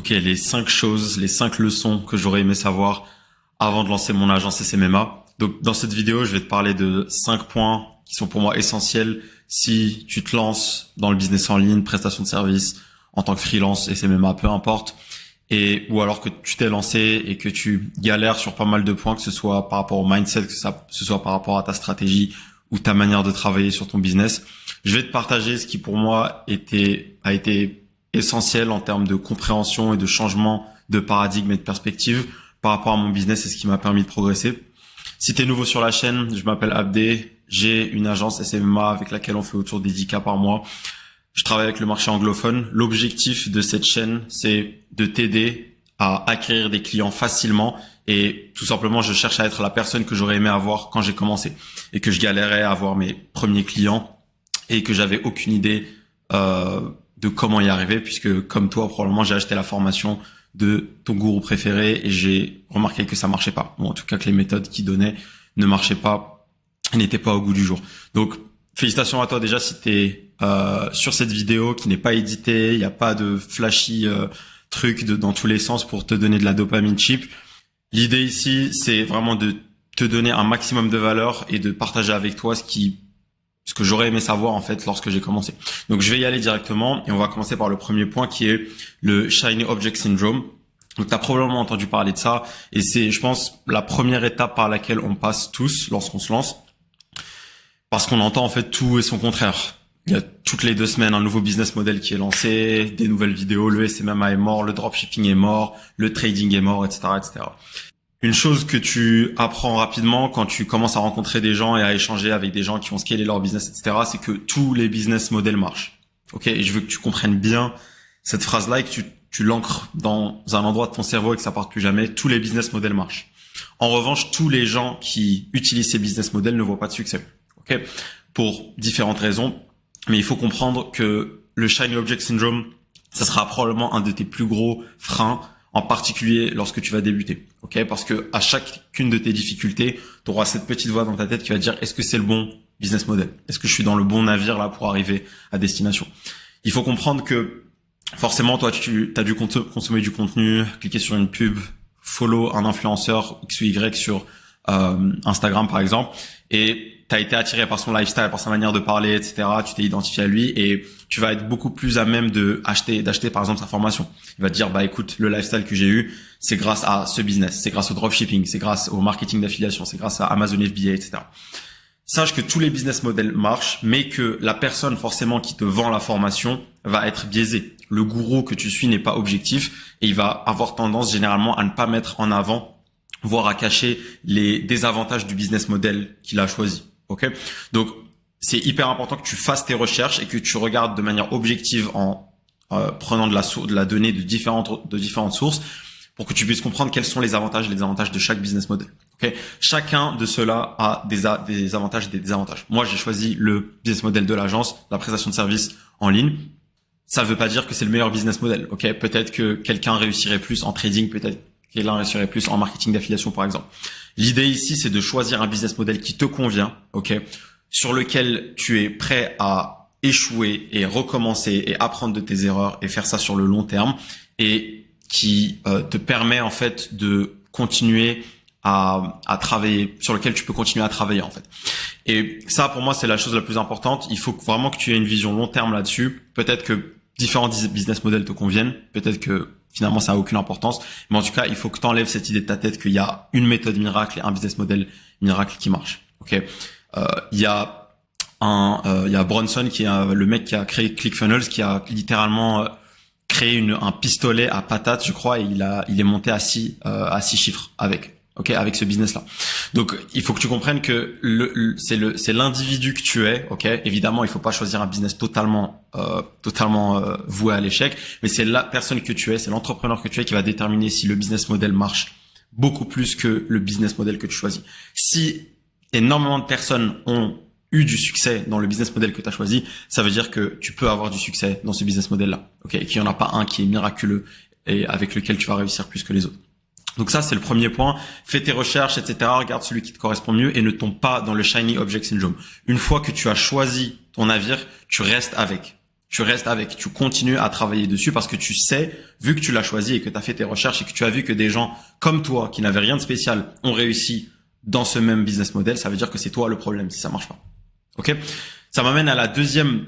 Ok, les 5 choses, les 5 leçons que j'aurais aimé savoir avant de lancer mon agence SMMA. Donc, dans cette vidéo, je vais te parler de 5 points qui sont pour moi essentiels si tu te lances dans le business en ligne, prestation de services, en tant que freelance, SMMA, peu importe. Ou alors que tu t'es lancé et que tu galères sur pas mal de points, que ce soit par rapport au mindset, que ce soit par rapport à ta stratégie ou ta manière de travailler sur ton business. Je vais te partager ce qui pour moi a été essentiel en termes de compréhension et de changement de paradigme et de perspective par rapport à mon business et ce qui m'a permis de progresser. Si tu es nouveau sur la chaîne, je m'appelle Abdé, j'ai une agence SMMA avec laquelle on fait autour des 10K par mois. Je travaille avec le marché anglophone. L'objectif de cette chaîne, c'est de t'aider à acquérir des clients facilement et tout simplement, je cherche à être la personne que j'aurais aimé avoir quand j'ai commencé et que je galérais à avoir mes premiers clients et que j'avais aucune idée de comment y arriver puisque comme toi, probablement, j'ai acheté la formation de ton gourou préféré et j'ai remarqué que ça marchait pas. Bon, en tout cas, que les méthodes qu'il donnait ne marchaient pas, n'étaient pas au goût du jour. Donc, félicitations à toi déjà si t'es sur cette vidéo qui n'est pas éditée, il n'y a pas de flashy trucs dans tous les sens pour te donner de la dopamine cheap. L'idée ici, c'est vraiment de te donner un maximum de valeur et de partager avec toi ce que j'aurais aimé savoir en fait lorsque j'ai commencé. Donc je vais y aller directement et on va commencer par le premier point qui est le Shiny Object Syndrome. Donc tu as probablement entendu parler de ça et c'est, je pense, la première étape par laquelle on passe tous lorsqu'on se lance parce qu'on entend en fait tout et son contraire. Il y a toutes les 2 semaines un nouveau business model qui est lancé, des nouvelles vidéos, le SMMA est mort, le dropshipping est mort, le trading est mort, etc., etc. Une chose que tu apprends rapidement quand tu commences à rencontrer des gens et à échanger avec des gens qui ont scalé leur business, etc., c'est que tous les business models marchent. Ok, et je veux que tu comprennes bien cette phrase-là et que tu l'ancres dans un endroit de ton cerveau et que ça parte plus jamais. Tous les business models marchent. En revanche, tous les gens qui utilisent ces business models ne voient pas de succès. Ok, pour différentes raisons. Mais il faut comprendre que le Shiny Object Syndrome, ça sera probablement un de tes plus gros freins, en particulier lorsque tu vas débuter. Ok, parce que à chacune de tes difficultés, tu auras cette petite voix dans ta tête qui va te dire est-ce que c'est le bon business model? Est-ce que je suis dans le bon navire là pour arriver à destination? Il faut comprendre que forcément, toi, tu as dû consommer du contenu, cliquer sur une pub, follow un influenceur X ou Y sur Instagram par exemple, et tu as été attiré par son lifestyle, par sa manière de parler, etc. Tu t'es identifié à lui et tu vas être beaucoup plus à même d'acheter par exemple sa formation. Il va te dire, bah écoute, le lifestyle que j'ai eu, c'est grâce à ce business, c'est grâce au dropshipping, c'est grâce au marketing d'affiliation, c'est grâce à Amazon FBA, etc. Sache que tous les business models marchent, mais que la personne forcément qui te vend la formation va être biaisée. Le gourou que tu suis n'est pas objectif et il va avoir tendance généralement à ne pas mettre en avant, voire à cacher les désavantages du business model qu'il a choisi. Ok, donc c'est hyper important que tu fasses tes recherches et que tu regardes de manière objective en prenant de la donnée de différentes sources pour que tu puisses comprendre quels sont les avantages et les désavantages de chaque business model. Ok, chacun de ceux-là a des avantages et des désavantages. Moi, j'ai choisi le business model de l'agence, la prestation de services en ligne. Ça ne veut pas dire que c'est le meilleur business model. Ok, peut-être que quelqu'un réussirait plus en trading, peut-être quelqu'un réussirait plus en marketing d'affiliation, par exemple. L'idée ici, c'est de choisir un business model qui te convient, ok, sur lequel tu es prêt à échouer et recommencer et apprendre de tes erreurs et faire ça sur le long terme et qui te permet en fait de continuer à travailler, sur lequel tu peux continuer à travailler en fait. Et ça, pour moi, c'est la chose la plus importante. Il faut vraiment que tu aies une vision long terme là-dessus. Peut-être que différents business models te conviennent, peut-être que finalement, ça a aucune importance. Mais en tout cas, il faut que tu enlèves cette idée de ta tête qu'il y a une méthode miracle et un business model miracle qui marche. Ok. Il y a Bronson qui est le mec qui a créé ClickFunnels, qui a littéralement créé un pistolet à patates, je crois, et il est monté à 6 chiffres avec ce business-là. Donc, il faut que tu comprennes que c'est l'individu que tu es, ok. Évidemment, il faut pas choisir un business totalement voué à l'échec, mais c'est la personne que tu es, c'est l'entrepreneur que tu es qui va déterminer si le business model marche beaucoup plus que le business model que tu choisis. Si énormément de personnes ont eu du succès dans le business model que tu as choisi, ça veut dire que tu peux avoir du succès dans ce business model-là, ok, et qu'il n'y en a pas un qui est miraculeux et avec lequel tu vas réussir plus que les autres. Donc ça, c'est le premier point. Fais tes recherches, etc. Regarde celui qui te correspond mieux et ne tombe pas dans le Shiny Object Syndrome. Une fois que tu as choisi ton navire, tu restes avec. tu restes avec, tu continues à travailler dessus parce que tu sais, vu que tu l'as choisi et que tu as fait tes recherches et que tu as vu que des gens comme toi qui n'avaient rien de spécial ont réussi dans ce même business model, ça veut dire que c'est toi le problème si ça marche pas. Ok? Ça m'amène à la deuxième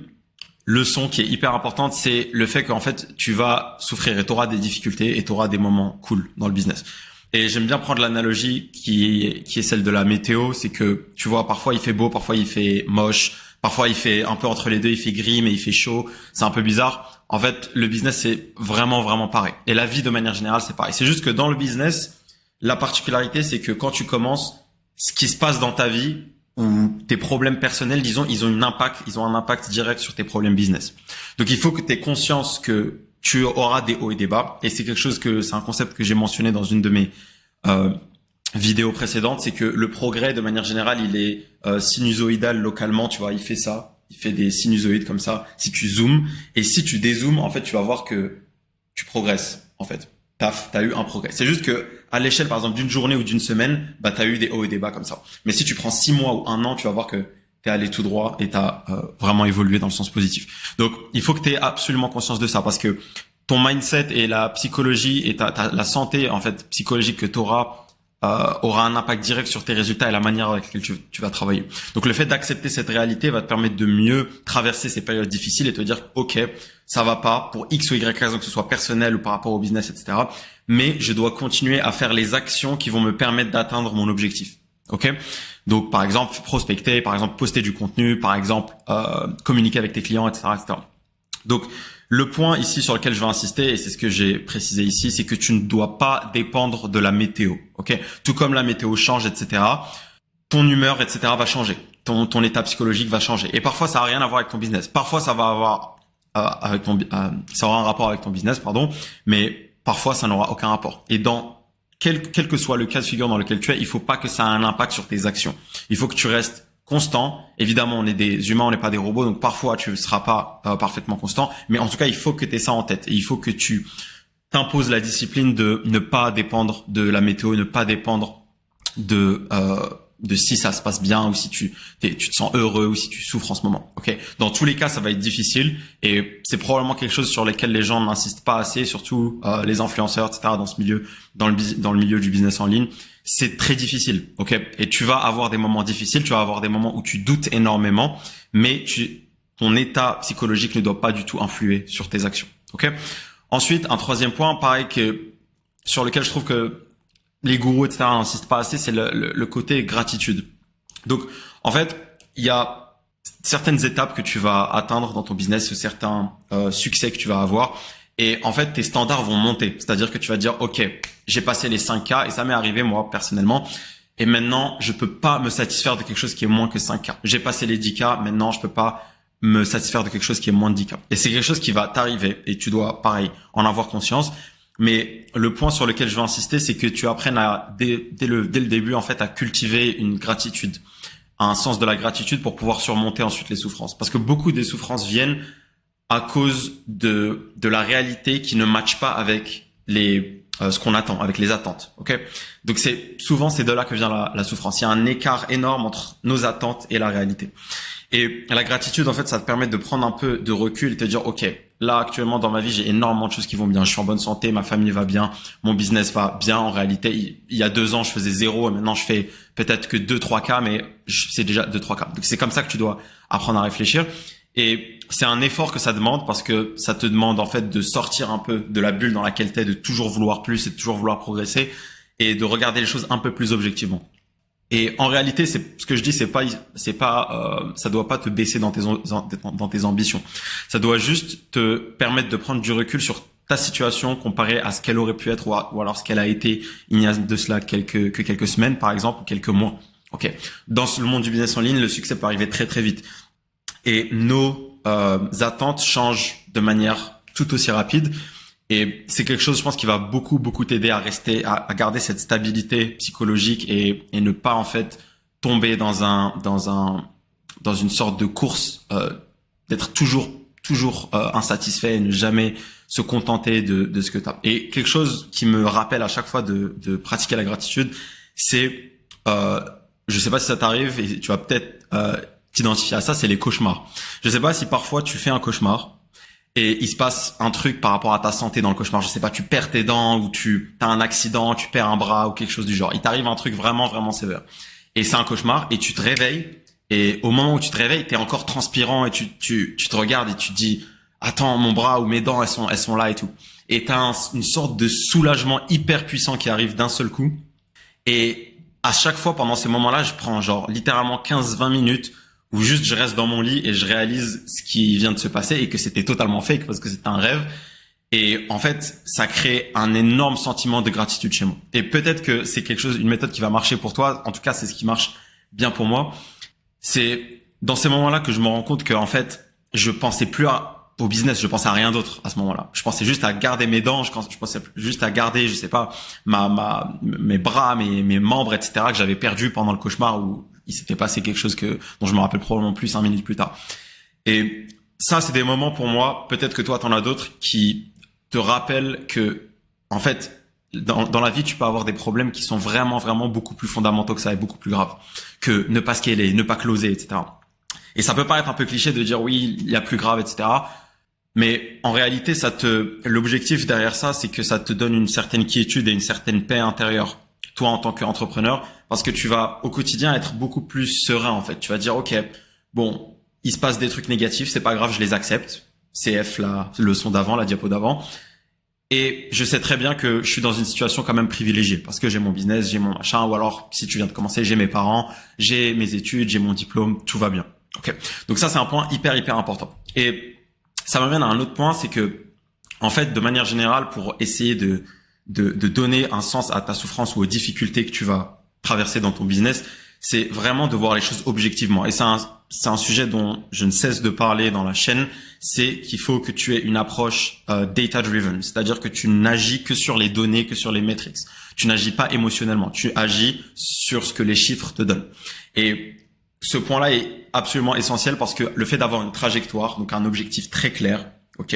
leçon qui est hyper importante, c'est le fait qu'en fait, tu vas souffrir et tu auras des difficultés et tu auras des moments cool dans le business. Et j'aime bien prendre l'analogie qui est celle de la météo, c'est que tu vois, parfois il fait beau, parfois il fait moche, parfois il fait un peu entre les deux, il fait gris mais il fait chaud, c'est un peu bizarre. En fait, le business c'est vraiment pareil. Et la vie de manière générale, c'est pareil. C'est juste que dans le business, la particularité c'est que quand tu commences, ce qui se passe dans ta vie ou tes problèmes personnels, disons, ils ont un impact direct sur tes problèmes business. Donc il faut que tu aies conscience que tu auras des hauts et des bas, et c'est c'est un concept que j'ai mentionné dans une de mes vidéos précédentes, c'est que le progrès de manière générale, il est sinusoïdal localement, tu vois, il fait ça, il fait des sinusoïdes comme ça, si tu zoomes, et si tu dézoomes, en fait, tu vas voir que tu progresses, en fait. T'as eu un progrès. C'est juste que à l'échelle, par exemple, d'une journée ou d'une semaine, bah t'as eu des hauts et des bas comme ça. Mais si tu prends 6 mois ou 1 an, tu vas voir que t'es allé tout droit et t'as vraiment évolué dans le sens positif. Donc, il faut que t'aies absolument conscience de ça parce que ton mindset et la psychologie et la santé en fait psychologique que t'auras aura un impact direct sur tes résultats et la manière avec laquelle tu vas travailler. Donc, le fait d'accepter cette réalité va te permettre de mieux traverser ces périodes difficiles et te dire, ok, ça va pas pour X ou Y raison, que ce soit personnel ou par rapport au business, etc. Mais je dois continuer à faire les actions qui vont me permettre d'atteindre mon objectif. Ok? Donc, par exemple, prospecter, par exemple, poster du contenu, par exemple, communiquer avec tes clients, etc., etc. Donc, le point ici sur lequel je vais insister, et c'est ce que j'ai précisé ici, c'est que tu ne dois pas dépendre de la météo. Ok? Tout comme la météo change, etc., ton humeur, etc., va changer. Ton état psychologique va changer. Et parfois, ça n'a rien à voir avec ton business. Parfois, ça va avoir ça aura un rapport avec ton business, pardon, mais parfois, ça n'aura aucun rapport. Et quel que soit le cas de figure dans lequel tu es, il faut pas que ça ait un impact sur tes actions. Il faut que tu restes constant. Évidemment, on est des humains, on n'est pas des robots, donc parfois tu ne seras pas parfaitement constant, mais en tout cas, il faut que tu aies ça en tête et il faut que tu t'imposes la discipline de ne pas dépendre de la météo, ne pas dépendre de si ça se passe bien ou si tu te sens heureux ou si tu souffres en ce moment. Ok. Dans tous les cas, ça va être difficile et c'est probablement quelque chose sur lequel les gens n'insistent pas assez, surtout les influenceurs, etc. Dans ce milieu, dans le milieu du business en ligne, c'est très difficile. Ok. Et tu vas avoir des moments difficiles, tu vas avoir des moments où tu doutes énormément, mais ton état psychologique ne doit pas du tout influer sur tes actions. Ok. Ensuite, un troisième point, pareil sur lequel je trouve que les gourous, etc., n'insistent pas assez, c'est le côté gratitude. Donc, en fait, il y a certaines étapes que tu vas atteindre dans ton business, ou certains succès que tu vas avoir. Et en fait, tes standards vont monter. C'est-à-dire que tu vas dire, OK, j'ai passé les 5K et ça m'est arrivé, moi, personnellement. Et maintenant, je peux pas me satisfaire de quelque chose qui est moins que 5K. J'ai passé les 10K, maintenant, je peux pas me satisfaire de quelque chose qui est moins de 10K. Et c'est quelque chose qui va t'arriver et tu dois, pareil, en avoir conscience. Mais le point sur lequel je veux insister, c'est que tu apprennes dès le début, en fait, à cultiver une gratitude, un sens de la gratitude pour pouvoir surmonter ensuite les souffrances. Parce que beaucoup des souffrances viennent à cause de la réalité qui ne matche pas avec ce qu'on attend, avec les attentes. Ok? Donc c'est de là que vient la souffrance. Il y a un écart énorme entre nos attentes et la réalité. Et la gratitude, en fait, ça te permet de prendre un peu de recul et te dire, OK, là, actuellement, dans ma vie, j'ai énormément de choses qui vont bien. Je suis en bonne santé, ma famille va bien, mon business va bien. En réalité, il y a 2 ans, je faisais 0 et maintenant, je fais peut-être que 2-3K, mais c'est déjà 2-3K. Donc, c'est comme ça que tu dois apprendre à réfléchir. Et c'est un effort que ça demande parce que ça te demande, en fait, de sortir un peu de la bulle dans laquelle t'es, de toujours vouloir plus et de toujours vouloir progresser et de regarder les choses un peu plus objectivement. Et en réalité, c'est ce que je dis, ça doit pas te baisser dans tes ambitions. Ça doit juste te permettre de prendre du recul sur ta situation comparée à ce qu'elle aurait pu être ou alors ce qu'elle a été il y a de cela quelques semaines, par exemple, ou quelques mois. Ok. Dans le monde du business en ligne, le succès peut arriver très très vite. Et nos attentes changent de manière tout aussi rapide. Et c'est quelque chose, je pense, qui va beaucoup t'aider à à garder cette stabilité psychologique et ne pas, en fait, tomber dans une sorte de course, d'être toujours insatisfait et ne jamais se contenter de ce que tu as. Et quelque chose qui me rappelle à chaque fois de pratiquer la gratitude, c'est, je sais pas si ça t'arrive et tu vas peut-être, t'identifier à ça, c'est les cauchemars. Je sais pas si parfois tu fais un cauchemar et il se passe un truc par rapport à ta santé dans le cauchemar. Je sais pas, tu perds tes dents ou tu as un accident, tu perds un bras ou quelque chose du genre. Il t'arrive un truc vraiment, vraiment sévère. Et c'est un cauchemar et tu te réveilles et au moment où tu te réveilles, t'es encore transpirant et tu te regardes et tu te dis, attends, mon bras ou mes dents, elles sont là et tout. Et t'as une sorte de soulagement hyper puissant qui arrive d'un seul coup. Et à chaque fois pendant ces moments-là, je prends genre littéralement 15-20 minutes où juste je reste dans mon lit et je réalise ce qui vient de se passer et que c'était totalement fake parce que c'était un rêve. Et en fait, ça crée un énorme sentiment de gratitude chez moi. Et peut-être que c'est quelque chose, une méthode qui va marcher pour toi. En tout cas, c'est ce qui marche bien pour moi. C'est dans ces moments-là que je me rends compte que en fait, je pensais plus au business, je pensais à rien d'autre à ce moment-là. Je pensais juste à garder mes dents, je pensais juste à garder, je sais pas, mes bras, mes membres, etc. que j'avais perdu pendant le cauchemar où il s'était passé quelque chose dont je me rappelle probablement plus 5 minutes plus tard. Et ça, c'est des moments pour moi, peut-être que toi t'en as d'autres, qui te rappellent que, en fait, dans la vie, tu peux avoir des problèmes qui sont vraiment, vraiment beaucoup plus fondamentaux que ça et beaucoup plus graves que ne pas scaler, ne pas closer, etc. Et ça peut paraître un peu cliché de dire oui, il y a plus grave, etc. Mais en réalité, l'objectif derrière ça, c'est que ça te donne une certaine quiétude et une certaine paix intérieure, toi en tant qu'entrepreneur, parce que tu vas au quotidien être beaucoup plus serein en fait. Tu vas dire ok, bon, il se passe des trucs négatifs, c'est pas grave, je les accepte. CF, la leçon d'avant, la diapo d'avant. Et je sais très bien que je suis dans une situation quand même privilégiée parce que j'ai mon business, j'ai mon machin, ou alors si tu viens de commencer, j'ai mes parents, j'ai mes études, j'ai mon diplôme, tout va bien. Ok. Donc ça, c'est un point hyper, hyper important. Et ça m'amène à un autre point, c'est que, en fait, de manière générale, pour essayer de donner un sens à ta souffrance ou aux difficultés que tu vas traverser dans ton business, c'est vraiment de voir les choses objectivement. Et c'est un sujet dont je ne cesse de parler dans la chaîne, c'est qu'il faut que tu aies une approche data-driven, c'est-à-dire que tu n'agis que sur les données, que sur les metrics. Tu n'agis pas émotionnellement, tu agis sur ce que les chiffres te donnent. Et ce point-là est absolument essentiel parce que le fait d'avoir une trajectoire, donc un objectif très clair, ok,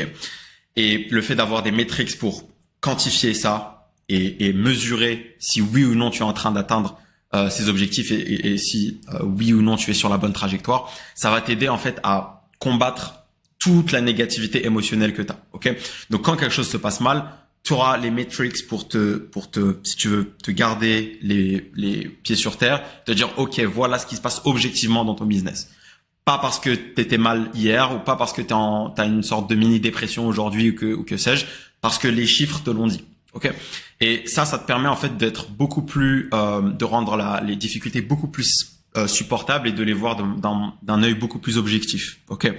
et le fait d'avoir des métriques pour quantifier ça et mesurer si oui ou non tu es en train d'atteindre ces objectifs et si oui ou non tu es sur la bonne trajectoire, ça va t'aider en fait à combattre toute la négativité émotionnelle que tu as, ok. Donc quand quelque chose se passe mal, tu auras les metrics pour si tu veux, te garder les pieds sur terre, te dire, OK, voilà ce qui se passe objectivement dans ton business. Pas parce que t'étais mal hier ou pas parce que t'as une sorte de mini dépression aujourd'hui ou que sais-je, parce que les chiffres te l'ont dit. OK? Et ça te permet en fait d'être beaucoup plus, de rendre les difficultés beaucoup plus supportables et de les voir d'un œil beaucoup plus objectif. OK?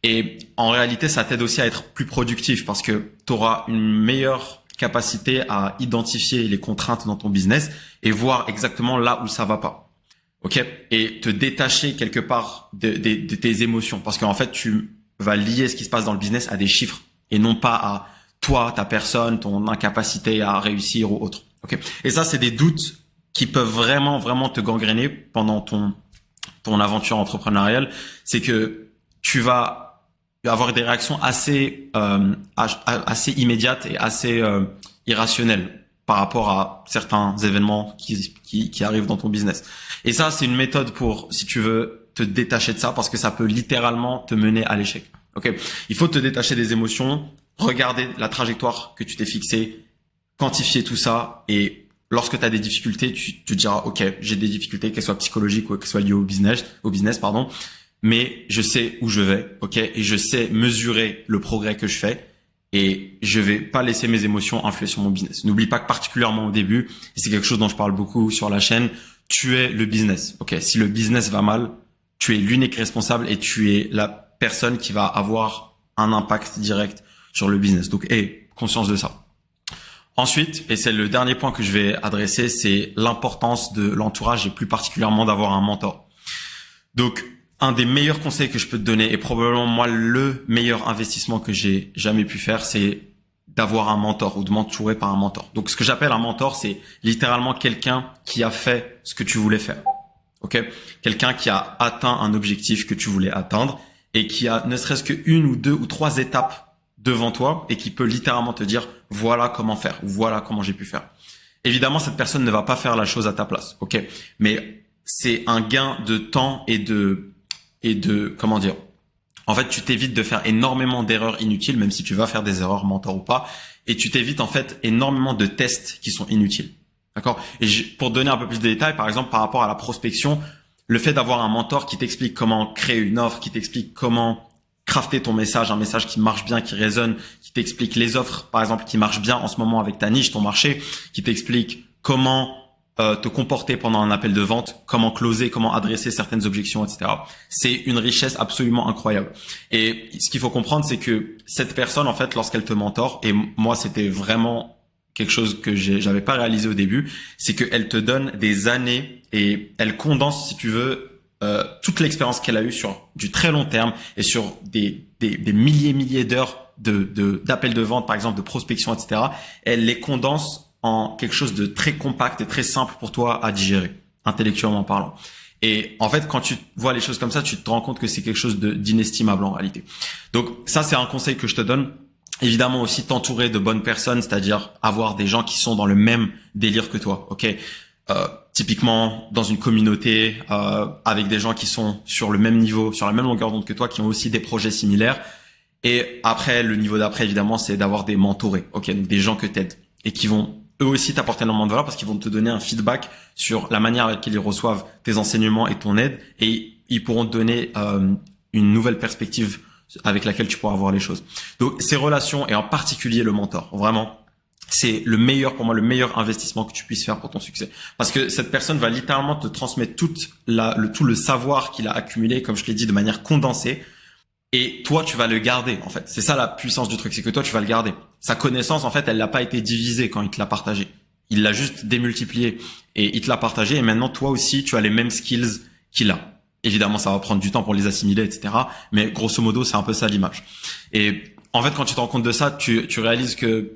Et en réalité, ça t'aide aussi à être plus productif parce que tu auras une meilleure capacité à identifier les contraintes dans ton business et voir exactement là où ça va pas. OK? Et te détacher quelque part de tes émotions parce qu'en fait, tu vas lier ce qui se passe dans le business à des chiffres et non pas à toi, ta personne, ton incapacité à réussir ou autre. OK? Et ça, c'est des doutes qui peuvent vraiment, vraiment te gangréner pendant ton aventure entrepreneuriale. C'est que tu vas avoir des réactions assez immédiates et assez irrationnelles par rapport à certains événements qui arrivent dans ton business. Et ça, c'est une méthode pour, si tu veux, te détacher de ça parce que ça peut littéralement te mener à l'échec. Ok, il faut te détacher des émotions, regarder la trajectoire que tu t'es fixée, quantifier tout ça et lorsque tu as des difficultés, tu te diras ok, j'ai des difficultés, qu'elles soient psychologiques ou qu'elles soient liées au business, pardon. Mais je sais où je vais, ok, et je sais mesurer le progrès que je fais, et je vais pas laisser mes émotions influer sur mon business. N'oublie pas que particulièrement au début, et c'est quelque chose dont je parle beaucoup sur la chaîne, tu es le business, ok. Si le business va mal, tu es l'unique responsable et tu es la personne qui va avoir un impact direct sur le business. Donc, aie conscience de ça. Ensuite, et c'est le dernier point que je vais adresser, c'est l'importance de l'entourage et plus particulièrement d'avoir un mentor. Donc, un des meilleurs conseils que je peux te donner et probablement moi le meilleur investissement que j'ai jamais pu faire, c'est d'avoir un mentor ou de m'entourer par un mentor. Donc ce que j'appelle un mentor, c'est littéralement quelqu'un qui a fait ce que tu voulais faire. OK? Quelqu'un qui a atteint un objectif que tu voulais atteindre et qui a ne serait-ce que une ou deux ou trois étapes devant toi et qui peut littéralement te dire voilà comment faire ou voilà comment j'ai pu faire. Évidemment, cette personne ne va pas faire la chose à ta place. OK? Mais c'est un gain de temps et de comment dire, En fait, tu t'évites de faire énormément d'erreurs inutiles, même si tu vas faire des erreurs, mentor ou pas, et tu t'évites en fait énormément de tests qui sont inutiles. D'accord? Et pour donner un peu plus de détails, par exemple, par rapport à la prospection, le fait d'avoir un mentor qui t'explique comment créer une offre, qui t'explique comment crafter ton message, un message qui marche bien, qui résonne, qui t'explique les offres, par exemple, qui marchent bien en ce moment avec ta niche, ton marché, qui t'explique comment te comporter pendant un appel de vente, comment closer, comment adresser certaines objections, etc. C'est une richesse absolument incroyable. Et ce qu'il faut comprendre, c'est que cette personne, en fait, lorsqu'elle te mentore, et moi, c'était vraiment quelque chose que j'avais pas réalisé au début, c'est qu'elle te donne des années et elle condense, si tu veux, toute l'expérience qu'elle a eue sur du très long terme et sur des milliers d'heures d'appels de vente, par exemple, de prospection, etc. Elle les condense en quelque chose de très compact et très simple pour toi à digérer, intellectuellement parlant. Et en fait, quand tu vois les choses comme ça, tu te rends compte que c'est quelque chose d'inestimable en réalité. Donc ça, c'est un conseil que je te donne. Évidemment aussi t'entourer de bonnes personnes, c'est-à-dire avoir des gens qui sont dans le même délire que toi, ok. Typiquement dans une communauté avec des gens qui sont sur le même niveau, sur la même longueur d'onde que toi, qui ont aussi des projets similaires. Et après, le niveau d'après, évidemment, c'est d'avoir des mentorés, ok, donc des gens que t'aides et qui vont eux aussi t'apporter énormément de valeur parce qu'ils vont te donner un feedback sur la manière avec laquelle ils reçoivent tes enseignements et ton aide, et ils pourront te donner une nouvelle perspective avec laquelle tu pourras voir les choses. Donc ces relations, et en particulier le mentor, vraiment, c'est le meilleur, pour moi, le meilleur investissement que tu puisses faire pour ton succès. Parce que cette personne va littéralement te transmettre tout le savoir qu'il a accumulé, comme je l'ai dit, de manière condensée. Et toi, tu vas le garder, en fait. C'est ça la puissance du truc, c'est que toi, tu vas le garder. Sa connaissance, en fait, elle n'a pas été divisée quand il te l'a partagé. Il l'a juste démultiplié et il te l'a partagé. Et maintenant, toi aussi, tu as les mêmes skills qu'il a. Évidemment, ça va prendre du temps pour les assimiler, etc. Mais grosso modo, c'est un peu ça l'image. Et en fait, quand tu te rends compte de ça, tu réalises que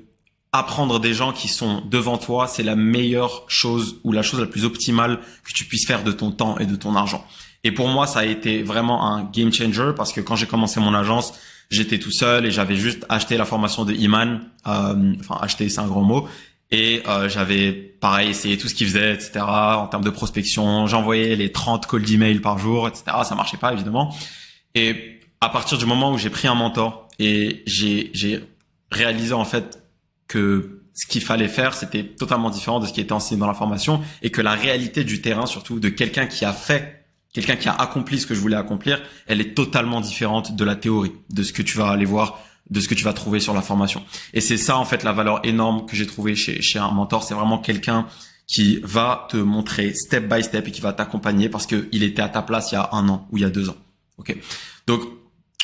apprendre des gens qui sont devant toi, c'est la meilleure chose ou la chose la plus optimale que tu puisses faire de ton temps et de ton argent. Et pour moi, ça a été vraiment un game changer parce que quand j'ai commencé mon agence, j'étais tout seul et j'avais juste acheté la formation de Iman. Enfin, acheter, c'est un grand mot. Et j'avais, pareil, essayé tout ce qu'il faisait, etc. En termes de prospection. J'envoyais les 30 calls d'email par jour, etc. Ça marchait pas, évidemment. Et à partir du moment où j'ai pris un mentor et j'ai réalisé, en fait, que ce qu'il fallait faire, c'était totalement différent de ce qui était enseigné dans la formation et que la réalité du terrain, surtout de quelqu'un qui a accompli ce que je voulais accomplir, elle est totalement différente de la théorie, de ce que tu vas aller voir, de ce que tu vas trouver sur la formation. Et c'est ça, en fait, la valeur énorme que j'ai trouvée chez un mentor. C'est vraiment quelqu'un qui va te montrer step by step et qui va t'accompagner parce que il était à ta place il y a 1 an ou il y a 2 ans. Ok. Donc,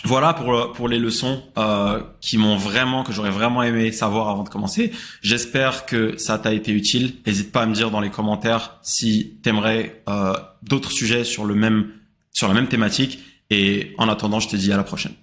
voilà pour les leçons que j'aurais vraiment aimé savoir avant de commencer. J'espère que ça t'a été utile. N'hésite pas à me dire dans les commentaires si t'aimerais d'autres sujets sur la même thématique. Et en attendant, je te dis à la prochaine.